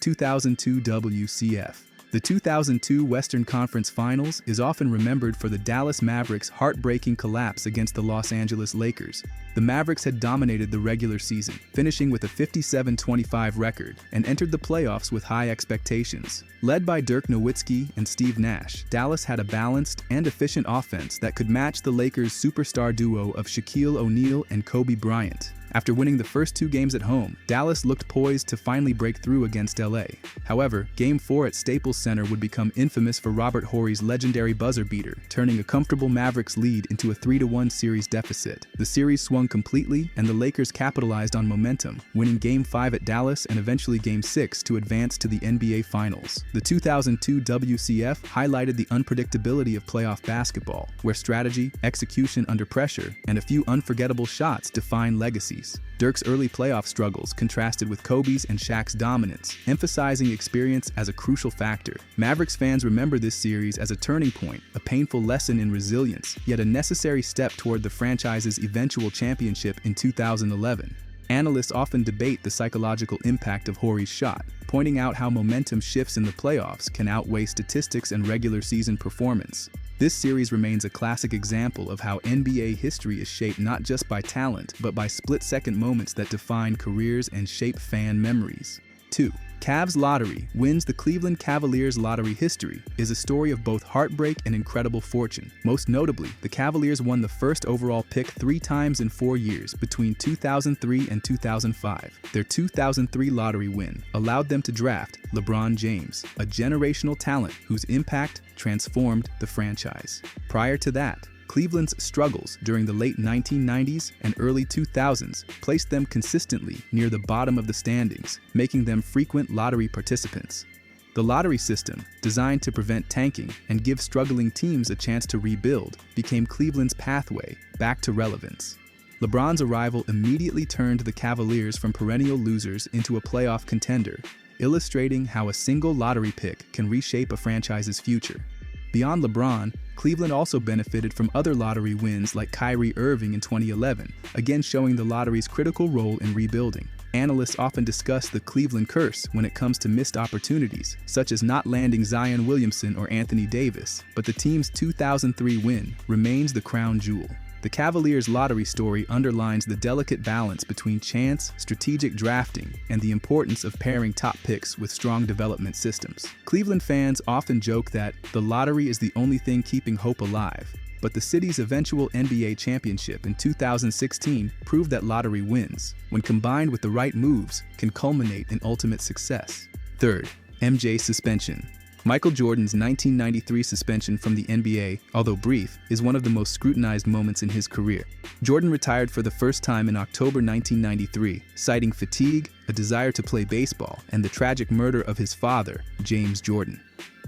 2002 WCF. The 2002 Western Conference Finals is often remembered for the Dallas Mavericks' heartbreaking collapse against the Los Angeles Lakers. The Mavericks had dominated the regular season, finishing with a 57-25 record, and entered the playoffs with high expectations. Led by Dirk Nowitzki and Steve Nash, Dallas had a balanced and efficient offense that could match the Lakers' superstar duo of Shaquille O'Neal and Kobe Bryant. After winning the first two games at home, Dallas looked poised to finally break through against LA. However, Game 4 at Staples Center would become infamous for Robert Horry's legendary buzzer beater, turning a comfortable Mavericks lead into a 3-1 series deficit. The series swung completely, and the Lakers capitalized on momentum, winning Game 5 at Dallas and eventually Game 6 to advance to the NBA Finals. The 2002 WCF highlighted the unpredictability of playoff basketball, where strategy, execution under pressure, and a few unforgettable shots define legacies. Dirk's early playoff struggles contrasted with Kobe's and Shaq's dominance, emphasizing experience as a crucial factor. Mavericks fans remember this series as a turning point, a painful lesson in resilience, yet a necessary step toward the franchise's eventual championship in 2011. Analysts often debate the psychological impact of Horry's shot, pointing out how momentum shifts in the playoffs can outweigh statistics and regular season performance. This series remains a classic example of how NBA history is shaped not just by talent, but by split-second moments that define careers and shape fan memories. 2. Cavs Lottery wins. The Cleveland Cavaliers lottery history is a story of both heartbreak and incredible fortune. Most notably, the Cavaliers won the first overall pick 3 times in 4 years between 2003 and 2005. Their 2003 lottery win allowed them to draft LeBron James, a generational talent whose impact transformed the franchise. Prior to that, Cleveland's struggles during the late 1990s and early 2000s placed them consistently near the bottom of the standings, making them frequent lottery participants. The lottery system, designed to prevent tanking and give struggling teams a chance to rebuild, became Cleveland's pathway back to relevance. LeBron's arrival immediately turned the Cavaliers from perennial losers into a playoff contender, illustrating how a single lottery pick can reshape a franchise's future. Beyond LeBron, Cleveland also benefited from other lottery wins like Kyrie Irving in 2011, again showing the lottery's critical role in rebuilding. Analysts often discuss the Cleveland curse when it comes to missed opportunities, such as not landing Zion Williamson or Anthony Davis, but the team's 2003 win remains the crown jewel. The Cavaliers' lottery story underlines the delicate balance between chance, strategic drafting, and the importance of pairing top picks with strong development systems. Cleveland fans often joke that the lottery is the only thing keeping hope alive, but the city's eventual NBA championship in 2016 proved that lottery wins, when combined with the right moves, can culminate in ultimate success. 3rd, MJ suspension. Michael Jordan's 1993 suspension from the NBA, although brief, is one of the most scrutinized moments in his career. Jordan retired for the first time in October 1993, citing fatigue, a desire to play baseball, and the tragic murder of his father, James Jordan.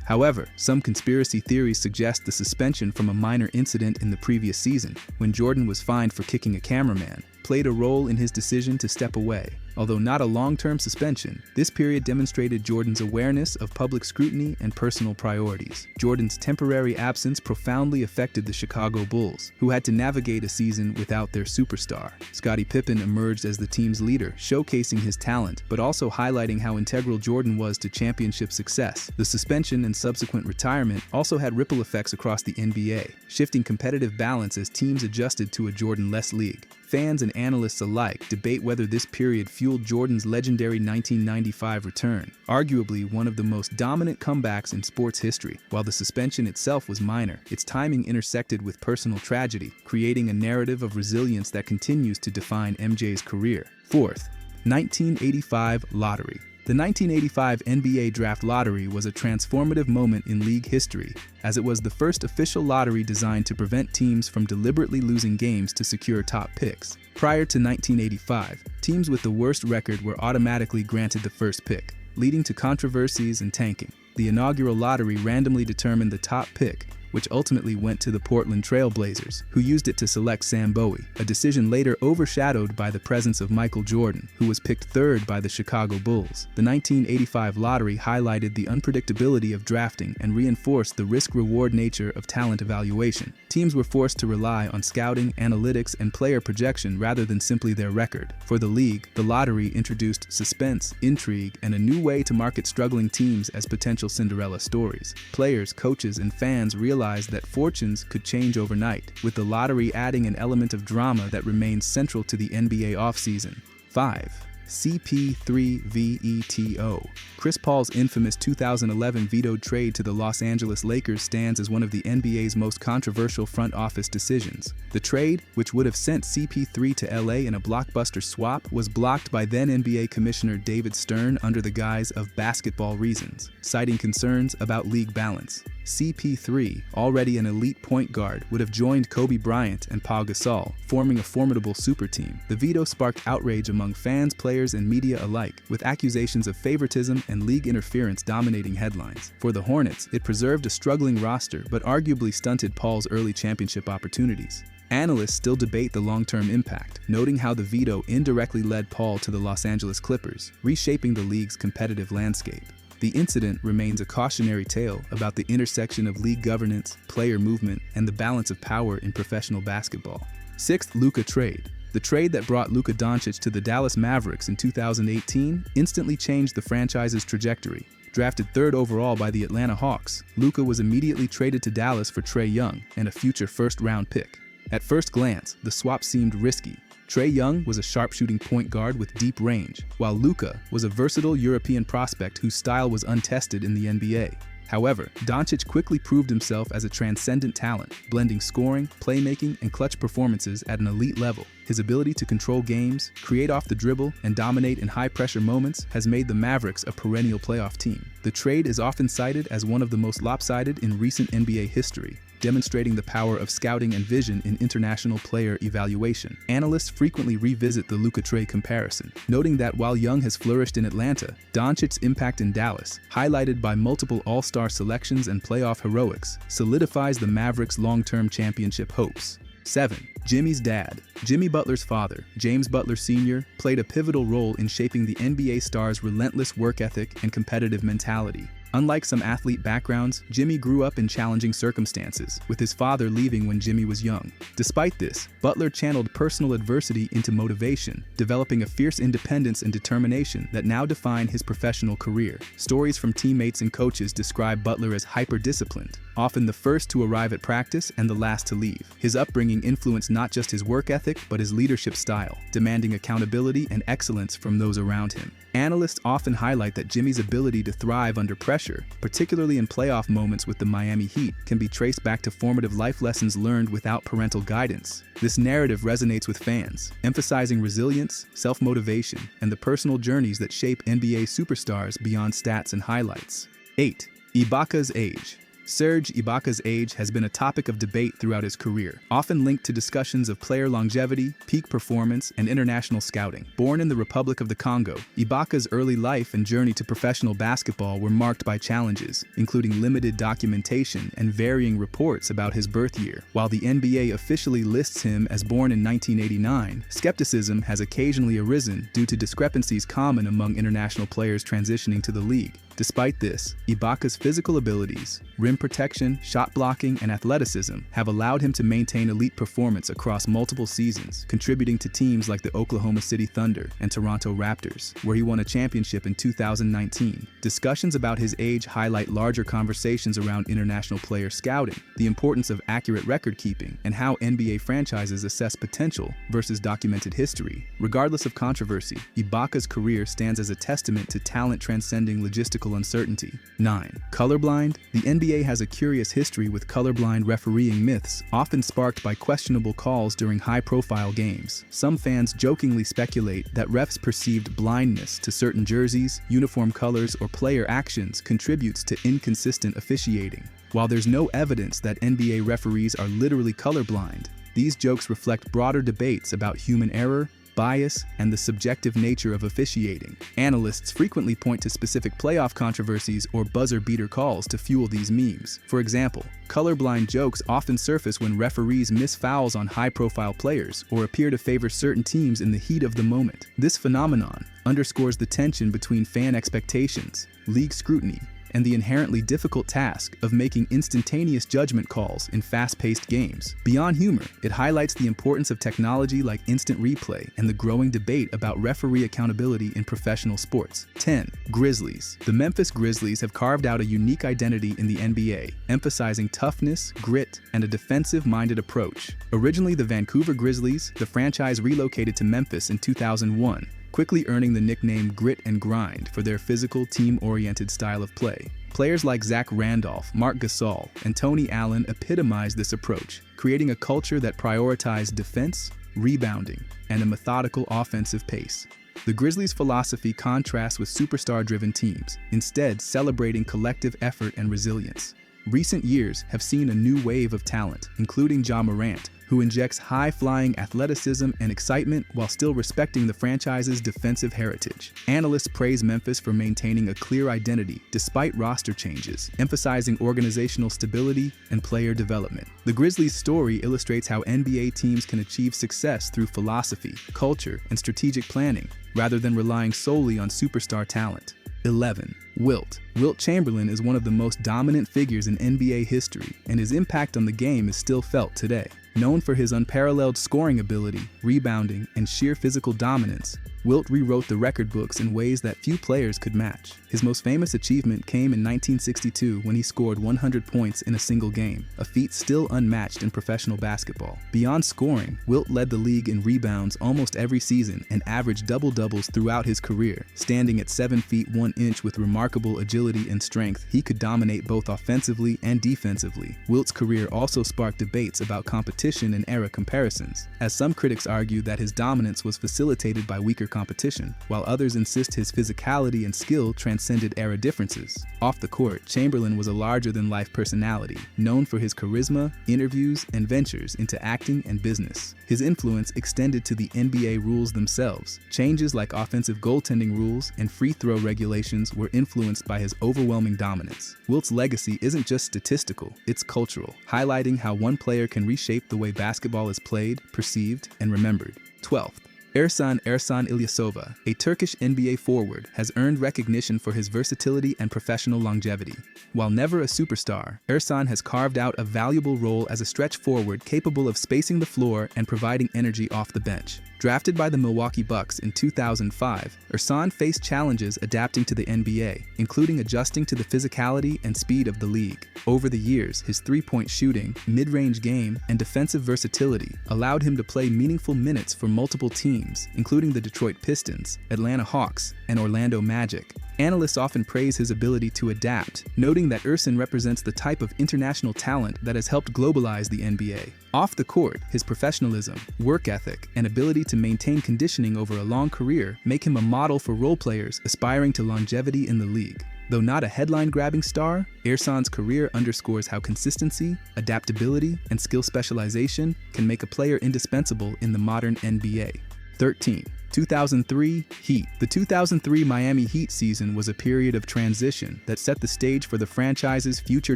However, some conspiracy theories suggest the suspension from a minor incident in the previous season, when Jordan was fined for kicking a cameraman, played a role in his decision to step away. Although not a long-term suspension, this period demonstrated Jordan's awareness of public scrutiny and personal priorities. Jordan's temporary absence profoundly affected the Chicago Bulls, who had to navigate a season without their superstar. Scottie Pippen emerged as the team's leader, showcasing his talent, but also highlighting how integral Jordan was to championship success. The suspension and subsequent retirement also had ripple effects across the NBA, shifting competitive balance as teams adjusted to a Jordan-less league. Fans and analysts alike debate whether this period fueled Jordan's legendary 1995 return, arguably one of the most dominant comebacks in sports history. While the suspension itself was minor, its timing intersected with personal tragedy, creating a narrative of resilience that continues to define MJ's career. 4th, 1985 lottery. The 1985 NBA Draft Lottery was a transformative moment in league history, as it was the first official lottery designed to prevent teams from deliberately losing games to secure top picks. Prior to 1985, teams with the worst record were automatically granted the first pick, leading to controversies and tanking. The inaugural lottery randomly determined the top pick, which ultimately went to the Portland Trail Blazers, who used it to select Sam Bowie, a decision later overshadowed by the presence of Michael Jordan, who was picked third by the Chicago Bulls. The 1985 lottery highlighted the unpredictability of drafting and reinforced the risk-reward nature of talent evaluation. Teams were forced to rely on scouting, analytics, and player projection rather than simply their record. For the league, the lottery introduced suspense, intrigue, and a new way to market struggling teams as potential Cinderella stories. Players, coaches, and fans realized that fortunes could change overnight, with the lottery adding an element of drama that remains central to the NBA offseason. 5. CP3 VETO. Chris Paul's infamous 2011 vetoed trade to the Los Angeles Lakers stands as one of the NBA's most controversial front office decisions. The trade, which would have sent CP3 to LA in a blockbuster swap, was blocked by then NBA Commissioner David Stern under the guise of basketball reasons, citing concerns about league balance. CP3, already an elite point guard, would have joined Kobe Bryant and Pau Gasol, forming a formidable super team. The veto sparked outrage among fans, players, and media alike, with accusations of favoritism and league interference dominating headlines. For the Hornets, it preserved a struggling roster but arguably stunted Paul's early championship opportunities. Analysts still debate the long-term impact, noting how the veto indirectly led Paul to the Los Angeles Clippers, reshaping the league's competitive landscape. The incident remains a cautionary tale about the intersection of league governance, player movement, and the balance of power in professional basketball. 6th, Luka trade. The trade that brought Luka Doncic to the Dallas Mavericks in 2018 instantly changed the franchise's trajectory. Drafted 3rd overall by the Atlanta Hawks, Luka was immediately traded to Dallas for Trae Young and a future first-round pick. At first glance, the swap seemed risky. Trae Young was a sharpshooting point guard with deep range, while Luka was a versatile European prospect whose style was untested in the NBA. However, Doncic quickly proved himself as a transcendent talent, blending scoring, playmaking, and clutch performances at an elite level. His ability to control games, create off the dribble, and dominate in high-pressure moments has made the Mavericks a perennial playoff team. The trade is often cited as one of the most lopsided in recent NBA history, demonstrating the power of scouting and vision in international player evaluation. Analysts frequently revisit the Luka-Trae comparison, noting that while Young has flourished in Atlanta, Doncic's impact in Dallas, highlighted by multiple All-Star selections and playoff heroics, solidifies the Mavericks' long-term championship hopes. 7. Jimmy's dad. Jimmy Butler's father, James Butler Sr., played a pivotal role in shaping the NBA star's relentless work ethic and competitive mentality. Unlike some athlete backgrounds, Jimmy grew up in challenging circumstances, with his father leaving when Jimmy was young. Despite this, Butler channeled personal adversity into motivation, developing a fierce independence and determination that now define his professional career. Stories from teammates and coaches describe Butler as hyper-disciplined, often the first to arrive at practice and the last to leave. His upbringing influenced not just his work ethic, but his leadership style, demanding accountability and excellence from those around him. Analysts often highlight that Jimmy's ability to thrive under pressure, particularly in playoff moments with the Miami Heat, can be traced back to formative life lessons learned without parental guidance. This narrative resonates with fans, emphasizing resilience, self-motivation, and the personal journeys that shape NBA superstars beyond stats and highlights. 8. Ibaka's age. Serge Ibaka's age has been a topic of debate throughout his career, often linked to discussions of player longevity, peak performance, and international scouting. Born in the Republic of the Congo, Ibaka's early life and journey to professional basketball were marked by challenges, including limited documentation and varying reports about his birth year. While the NBA officially lists him as born in 1989, skepticism has occasionally arisen due to discrepancies common among international players transitioning to the league. Despite this, Ibaka's physical abilities, rim protection, shot blocking, and athleticism have allowed him to maintain elite performance across multiple seasons, contributing to teams like the Oklahoma City Thunder and Toronto Raptors, where he won a championship in 2019. Discussions about his age highlight larger conversations around international player scouting, the importance of accurate record keeping, and how NBA franchises assess potential versus documented history. Regardless of controversy, Ibaka's career stands as a testament to talent transcending logistical uncertainty. 9. Colorblind. The NBA has a curious history with colorblind refereeing myths, often sparked by questionable calls during high-profile games. Some fans jokingly speculate that refs' perceived blindness to certain jerseys, uniform colors, or player actions contributes to inconsistent officiating. While there's no evidence that NBA referees are literally colorblind, these jokes reflect broader debates about human error, bias, and the subjective nature of officiating. Analysts frequently point to specific playoff controversies or buzzer-beater calls to fuel these memes. For example, colorblind jokes often surface when referees miss fouls on high-profile players or appear to favor certain teams in the heat of the moment. This phenomenon underscores the tension between fan expectations, league scrutiny, and the inherently difficult task of making instantaneous judgment calls in fast-paced games. Beyond humor, it highlights the importance of technology like instant replay and the growing debate about referee accountability in professional sports. 10. Grizzlies. The Memphis Grizzlies have carved out a unique identity in the NBA, emphasizing toughness, grit, and a defensive-minded approach. Originally the Vancouver Grizzlies, the franchise relocated to Memphis in 2001, quickly earning the nickname Grit and Grind for their physical, team-oriented style of play. Players like Zach Randolph, Marc Gasol, and Tony Allen epitomize this approach, creating a culture that prioritized defense, rebounding, and a methodical offensive pace. The Grizzlies' philosophy contrasts with superstar-driven teams, instead celebrating collective effort and resilience. Recent years have seen a new wave of talent, including Ja Morant, who injects high-flying athleticism and excitement while still respecting the franchise's defensive heritage. Analysts praise Memphis for maintaining a clear identity despite roster changes, emphasizing organizational stability and player development. The Grizzlies' story illustrates how NBA teams can achieve success through philosophy, culture, and strategic planning, rather than relying solely on superstar talent. 11. Wilt. Wilt Chamberlain is one of the most dominant figures in NBA history, and his impact on the game is still felt today. Known for his unparalleled scoring ability, rebounding, and sheer physical dominance, Wilt rewrote the record books in ways that few players could match. His most famous achievement came in 1962 when he scored 100 points in a single game, a feat still unmatched in professional basketball. Beyond scoring, Wilt led the league in rebounds almost every season and averaged double-doubles throughout his career. Standing at 7 feet 1 inch with remarkable agility and strength, he could dominate both offensively and defensively. Wilt's career also sparked debates about competition and era comparisons, as some critics argue that his dominance was facilitated by weaker competition, while others insist his physicality and skill transcended era differences. Off the court, Chamberlain was a larger-than-life personality, known for his charisma, interviews, and ventures into acting and business. His influence extended to the NBA rules themselves. Changes like offensive goaltending rules and free throw regulations were influenced by his overwhelming dominance. Wilt's legacy isn't just statistical, it's cultural, highlighting how one player can reshape the way basketball is played, perceived, and remembered. 12th. Ersan Ilyasova, a Turkish NBA forward, has earned recognition for his versatility and professional longevity. While never a superstar, Ersan has carved out a valuable role as a stretch forward capable of spacing the floor and providing energy off the bench. Drafted by the Milwaukee Bucks in 2005, Ersan faced challenges adapting to the NBA, including adjusting to the physicality and speed of the league. Over the years, his three-point shooting, mid-range game, and defensive versatility allowed him to play meaningful minutes for multiple teams, including the Detroit Pistons, Atlanta Hawks, and Orlando Magic. Analysts often praise his ability to adapt, noting that Ersan represents the type of international talent that has helped globalize the NBA. Off the court, his professionalism, work ethic, and ability to maintain conditioning over a long career make him a model for role players aspiring to longevity in the league. Though not a headline-grabbing star, Ersan's career underscores how consistency, adaptability, and skill specialization can make a player indispensable in the modern NBA. 13. 2003 Heat. The 2003 Miami Heat season was a period of transition that set the stage for the franchise's future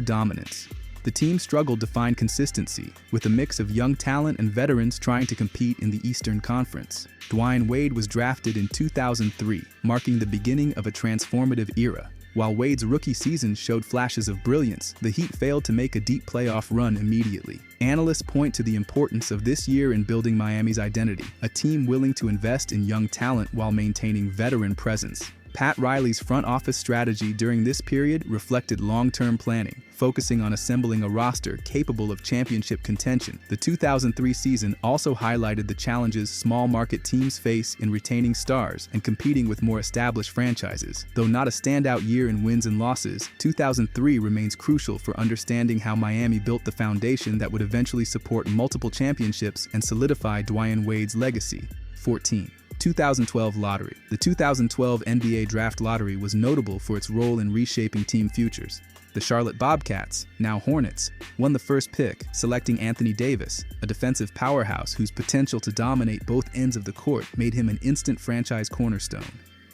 dominance. The team struggled to find consistency, with a mix of young talent and veterans trying to compete in the Eastern Conference. Dwyane Wade was drafted in 2003, marking the beginning of a transformative era. While Wade's rookie season showed flashes of brilliance, the Heat failed to make a deep playoff run immediately. Analysts point to the importance of this year in building Miami's identity, a team willing to invest in young talent while maintaining veteran presence. Pat Riley's front office strategy during this period reflected long-term planning, focusing on assembling a roster capable of championship contention. The 2003 season also highlighted the challenges small market teams face in retaining stars and competing with more established franchises. Though not a standout year in wins and losses, 2003 remains crucial for understanding how Miami built the foundation that would eventually support multiple championships and solidify Dwyane Wade's legacy. 14. 2012 lottery. The 2012 NBA Draft Lottery was notable for its role in reshaping team futures. The Charlotte Bobcats, now Hornets, won the first pick, selecting Anthony Davis, a defensive powerhouse whose potential to dominate both ends of the court made him an instant franchise cornerstone.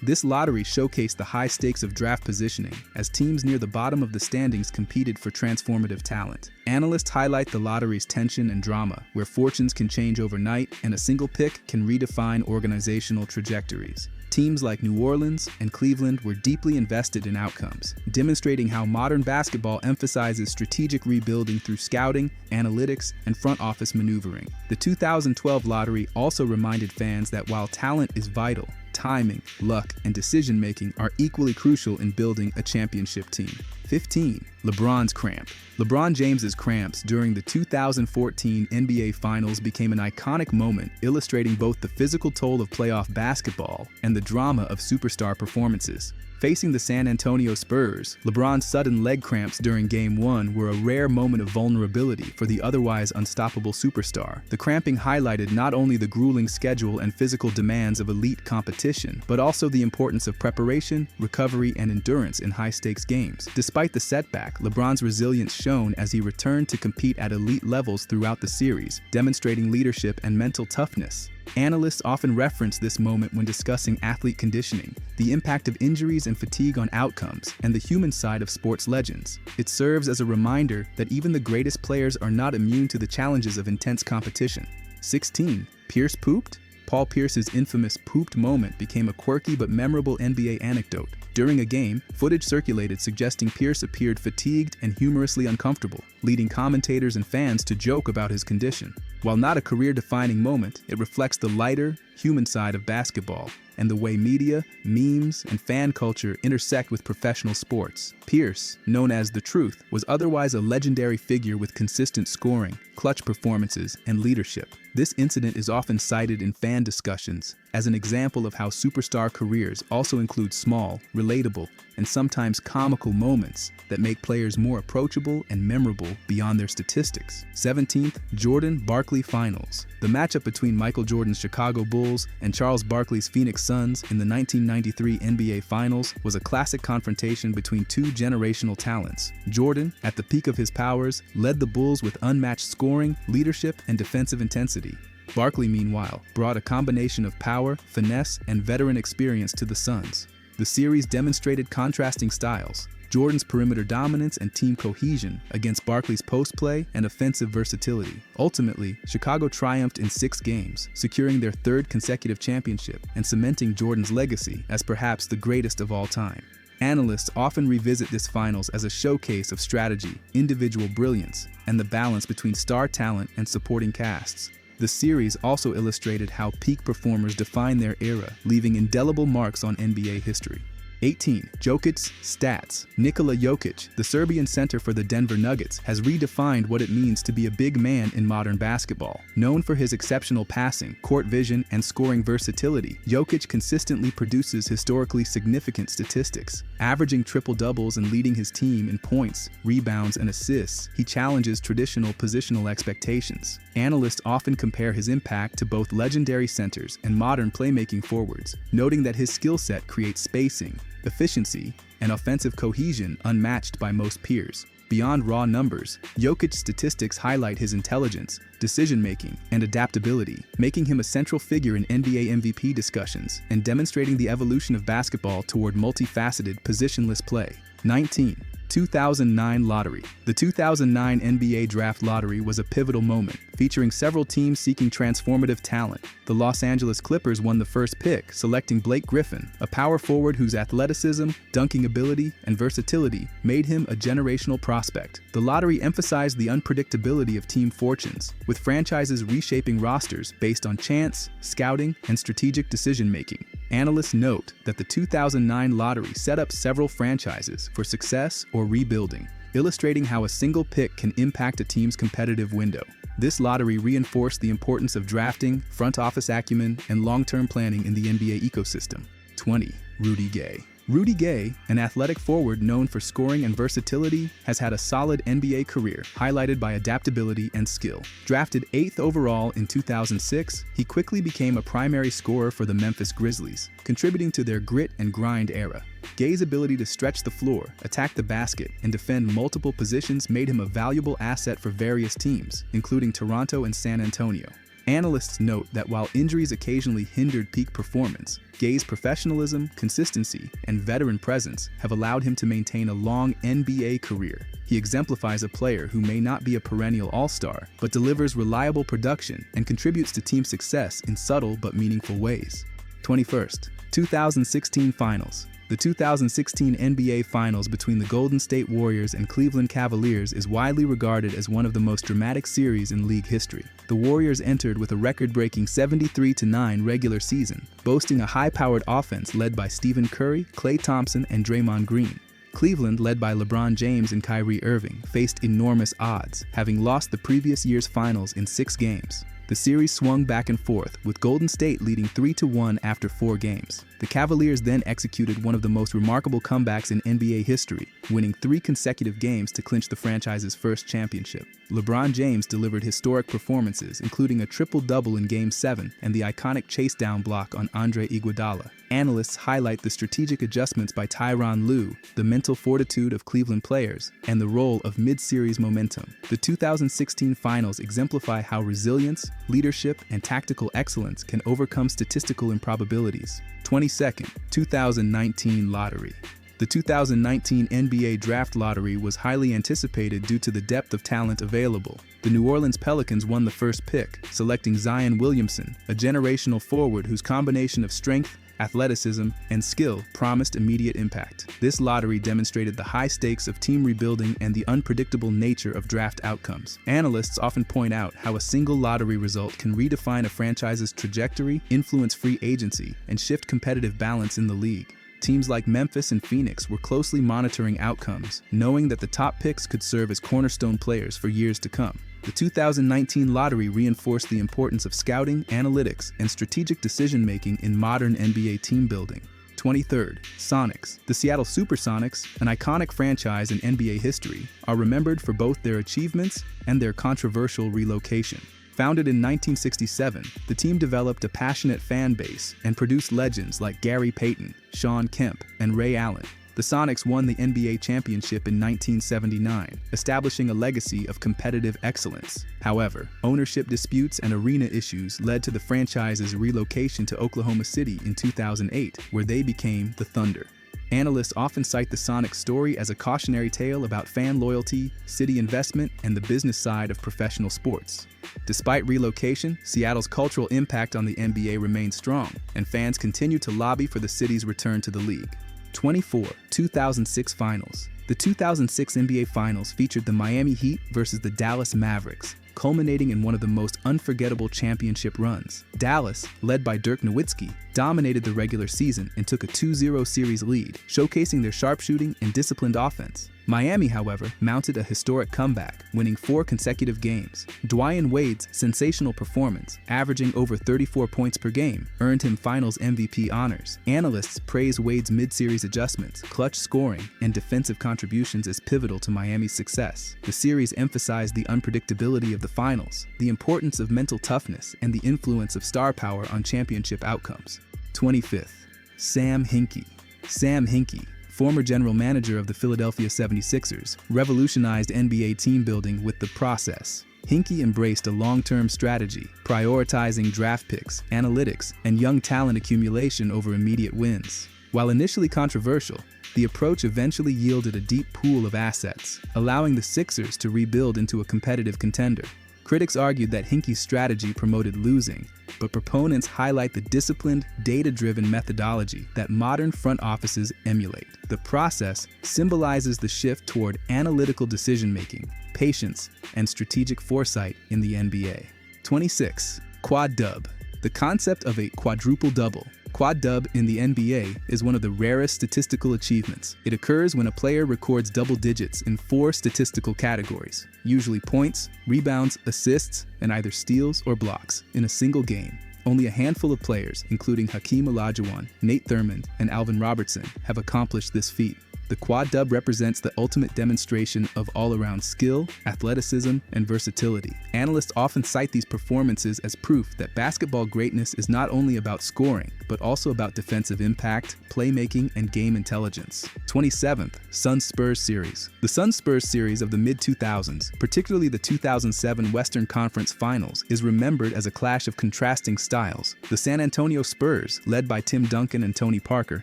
This lottery showcased the high stakes of draft positioning, as teams near the bottom of the standings competed for transformative talent. Analysts highlight the lottery's tension and drama, where fortunes can change overnight and a single pick can redefine organizational trajectories. Teams like New Orleans and Cleveland were deeply invested in outcomes, demonstrating how modern basketball emphasizes strategic rebuilding through scouting, analytics, and front office maneuvering. The 2012 lottery also reminded fans that while talent is vital, timing, luck, and decision-making are equally crucial in building a championship team. 15. LeBron's cramp. LeBron James's cramps during the 2014 NBA Finals became an iconic moment, illustrating both the physical toll of playoff basketball and the drama of superstar performances. Facing the San Antonio Spurs, LeBron's sudden leg cramps during Game 1 were a rare moment of vulnerability for the otherwise unstoppable superstar. The cramping highlighted not only the grueling schedule and physical demands of elite competition, but also the importance of preparation, recovery, and endurance in high-stakes games. Despite the setback, LeBron's resilience shone as he returned to compete at elite levels throughout the series, demonstrating leadership and mental toughness. Analysts often reference this moment when discussing athlete conditioning, the impact of injuries and fatigue on outcomes, and the human side of sports legends. It serves as a reminder that even the greatest players are not immune to the challenges of intense competition. 16. Pierce pooped? Paul Pierce's infamous pooped moment became a quirky but memorable NBA anecdote. During a game, footage circulated suggesting Pierce appeared fatigued and humorously uncomfortable, leading commentators and fans to joke about his condition. While not a career-defining moment, it reflects the lighter, human side of basketball and the way media, memes, and fan culture intersect with professional sports. Pierce, known as The Truth, was otherwise a legendary figure with consistent scoring, clutch performances, and leadership. This incident is often cited in fan discussions as an example of how superstar careers also include small, relatable, and sometimes comical moments that make players more approachable and memorable beyond their statistics. 17th, Jordan-Barkley Finals. The matchup between Michael Jordan's Chicago Bulls and Charles Barkley's Phoenix Suns in the 1993 NBA Finals was a classic confrontation between two generational talents. Jordan, at the peak of his powers, led the Bulls with unmatched scoring, leadership, and defensive intensity. Barkley, meanwhile, brought a combination of power, finesse, and veteran experience to the Suns. The series demonstrated contrasting styles, Jordan's perimeter dominance and team cohesion against Barkley's post-play and offensive versatility. Ultimately, Chicago triumphed in 6 games, securing their 3rd consecutive championship and cementing Jordan's legacy as perhaps the greatest of all time. Analysts often revisit this finals as a showcase of strategy, individual brilliance, and the balance between star talent and supporting casts. The series also illustrated how peak performers define their era, leaving indelible marks on NBA history. 18. Jokic's stats. Nikola Jokic, the Serbian center for the Denver Nuggets, has redefined what it means to be a big man in modern basketball. Known for his exceptional passing, court vision, and scoring versatility, Jokic consistently produces historically significant statistics. Averaging triple-doubles and leading his team in points, rebounds, and assists, he challenges traditional positional expectations. Analysts often compare his impact to both legendary centers and modern playmaking forwards, noting that his skill set creates spacing, efficiency, and offensive cohesion unmatched by most peers. Beyond raw numbers, Jokic's statistics highlight his intelligence, decision-making, and adaptability, making him a central figure in NBA MVP discussions and demonstrating the evolution of basketball toward multifaceted, positionless play. 19. 2009 Lottery. The 2009 NBA Draft Lottery was a pivotal moment, featuring several teams seeking transformative talent. The Los Angeles Clippers won the first pick, selecting Blake Griffin, a power forward whose athleticism, dunking ability, and versatility made him a generational prospect. The lottery emphasized the unpredictability of team fortunes, with franchises reshaping rosters based on chance, scouting, and strategic decision-making. Analysts note that the 2009 lottery set up several franchises for success or rebuilding, illustrating how a single pick can impact a team's competitive window. This lottery reinforced the importance of drafting, front office acumen, and long-term planning in the NBA ecosystem. 20. Rudy Gay. Rudy Gay, an athletic forward known for scoring and versatility, has had a solid NBA career, highlighted by adaptability and skill. Drafted 8th overall in 2006, he quickly became a primary scorer for the Memphis Grizzlies, contributing to their grit and grind era. Gay's ability to stretch the floor, attack the basket, and defend multiple positions made him a valuable asset for various teams, including Toronto and San Antonio. Analysts note that while injuries occasionally hindered peak performance, Gay's professionalism, consistency, and veteran presence have allowed him to maintain a long NBA career. He exemplifies a player who may not be a perennial all-star, but delivers reliable production and contributes to team success in subtle but meaningful ways. 21st, 2016 Finals. The 2016 NBA Finals between the Golden State Warriors and Cleveland Cavaliers is widely regarded as one of the most dramatic series in league history. The Warriors entered with a record-breaking 73-9 regular season, boasting a high-powered offense led by Stephen Curry, Klay Thompson, and Draymond Green. Cleveland, led by LeBron James and Kyrie Irving, faced enormous odds, having lost the previous year's finals in 6 games. The series swung back and forth, with Golden State leading 3-1 after 4 games. The Cavaliers then executed one of the most remarkable comebacks in NBA history, winning 3 consecutive games to clinch the franchise's first championship. LeBron James delivered historic performances, including a triple-double in Game 7 and the iconic chase-down block on Andre Iguodala. Analysts highlight the strategic adjustments by Tyronn Lue, the mental fortitude of Cleveland players, and the role of mid-series momentum. The 2016 Finals exemplify how resilience, leadership, and tactical excellence can overcome statistical improbabilities. 22nd, 2019 Lottery. The 2019 NBA Draft Lottery was highly anticipated due to the depth of talent available. The New Orleans Pelicans won the first pick, selecting Zion Williamson, a generational forward whose combination of strength, athleticism, and skill promised immediate impact. This lottery demonstrated the high stakes of team rebuilding and the unpredictable nature of draft outcomes. Analysts often point out how a single lottery result can redefine a franchise's trajectory, influence free agency, and shift competitive balance in the league. Teams like Memphis and Phoenix were closely monitoring outcomes, knowing that the top picks could serve as cornerstone players for years to come. The 2019 lottery reinforced the importance of scouting, analytics, and strategic decision-making in modern NBA team building. 23rd, Sonics. The Seattle SuperSonics, an iconic franchise in NBA history, are remembered for both their achievements and their controversial relocation. Founded in 1967, the team developed a passionate fan base and produced legends like Gary Payton, Shawn Kemp, and Ray Allen. The Sonics won the NBA championship in 1979, establishing a legacy of competitive excellence. However, ownership disputes and arena issues led to the franchise's relocation to Oklahoma City in 2008, where they became the Thunder. Analysts often cite the Sonics story as a cautionary tale about fan loyalty, city investment, and the business side of professional sports. Despite relocation, Seattle's cultural impact on the NBA remains strong, and fans continue to lobby for the city's return to the league. 24. 2006 Finals. The 2006 NBA Finals featured the Miami Heat versus the Dallas Mavericks, culminating in one of the most unforgettable championship runs. Dallas, led by Dirk Nowitzki, dominated the regular season and took a 2-0 series lead, showcasing their sharpshooting and disciplined offense. Miami, however, mounted a historic comeback, winning 4 consecutive games. Dwyane Wade's sensational performance, averaging over 34 points per game, earned him Finals MVP honors. Analysts praise Wade's mid-series adjustments, clutch scoring, and defensive contributions as pivotal to Miami's success. The series emphasized the unpredictability of the finals, the importance of mental toughness, and the influence of star power on championship outcomes. 25th, Sam Hinkie. Sam Hinkie, former general manager of the Philadelphia 76ers, revolutionized NBA team building with the process. Hinkie embraced a long-term strategy, prioritizing draft picks, analytics, and young talent accumulation over immediate wins. While initially controversial, the approach eventually yielded a deep pool of assets, allowing the Sixers to rebuild into a competitive contender. Critics argued that Hinkie's strategy promoted losing, but proponents highlight the disciplined, data-driven methodology that modern front offices emulate. The process symbolizes the shift toward analytical decision-making, patience, and strategic foresight in the NBA. 26. Quad Dub. The concept of a quadruple double. Quad dub in the NBA is one of the rarest statistical achievements. It occurs when a player records double digits in 4 statistical categories, usually points, rebounds, assists, and either steals or blocks, in a single game. Only a handful of players, including Hakeem Olajuwon, Nate Thurmond, and Alvin Robertson, have accomplished this feat. The quad dub represents the ultimate demonstration of all-around skill, athleticism, and versatility. Analysts often cite these performances as proof that basketball greatness is not only about scoring, but also about defensive impact, playmaking, and game intelligence. 27th, Suns-Spurs Series. The Suns-Spurs series of the mid-2000s, particularly the 2007 Western Conference Finals, is remembered as a clash of contrasting styles. The San Antonio Spurs, led by Tim Duncan and Tony Parker,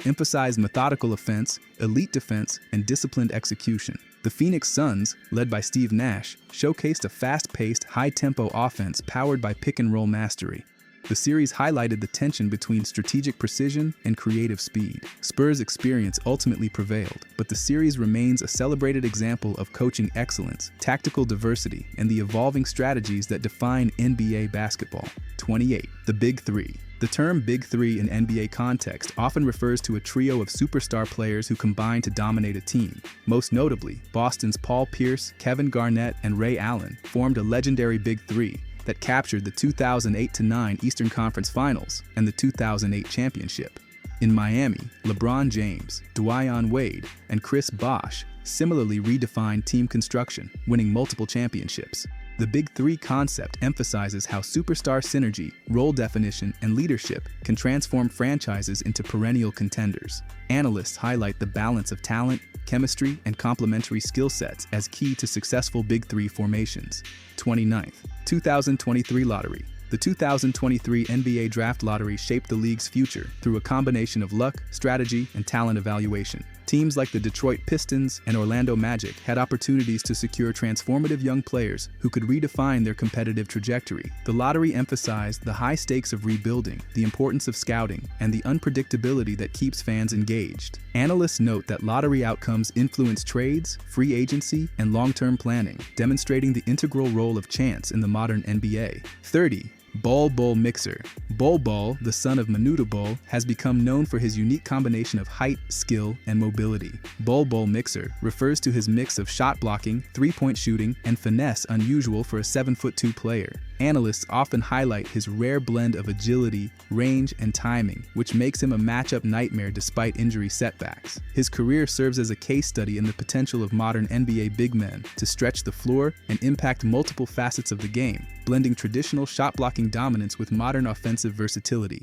emphasized methodical offense, elite defense, and disciplined execution. The Phoenix Suns, led by Steve Nash, showcased a fast-paced, high-tempo offense powered by pick-and-roll mastery. The series highlighted the tension between strategic precision and creative speed. Spurs' experience ultimately prevailed, but the series remains a celebrated example of coaching excellence, tactical diversity, and the evolving strategies that define NBA basketball. 28. The Big Three. The term Big Three in NBA context often refers to a trio of superstar players who combine to dominate a team. Most notably, Boston's Paul Pierce, Kevin Garnett, and Ray Allen formed a legendary Big Three that captured the 2008-09 Eastern Conference Finals and the 2008 championship. In Miami, LeBron James, Dwyane Wade, and Chris Bosh similarly redefined team construction, winning multiple championships. The Big Three concept emphasizes how superstar synergy, role definition, and leadership can transform franchises into perennial contenders. Analysts highlight the balance of talent, chemistry, and complementary skill sets as key to successful Big Three formations. 29th, 2023 Lottery. The 2023 NBA Draft Lottery shaped the league's future through a combination of luck, strategy, and talent evaluation. Teams like the Detroit Pistons and Orlando Magic had opportunities to secure transformative young players who could redefine their competitive trajectory. The lottery emphasized the high stakes of rebuilding, the importance of scouting, and the unpredictability that keeps fans engaged. Analysts note that lottery outcomes influence trades, free agency, and long-term planning, demonstrating the integral role of chance in the modern NBA. 30. Bol Bol Mixer. Bol Bol, the son of Menudo Bol, has become known for his unique combination of height, skill, and mobility. Bol Bol Mixer refers to his mix of shot blocking, three-point shooting, and finesse unusual for a 7'2" player. Analysts often highlight his rare blend of agility, range, and timing, which makes him a matchup nightmare despite injury setbacks. His career serves as a case study in the potential of modern NBA big men to stretch the floor and impact multiple facets of the game, blending traditional shot-blocking dominance with modern offensive versatility.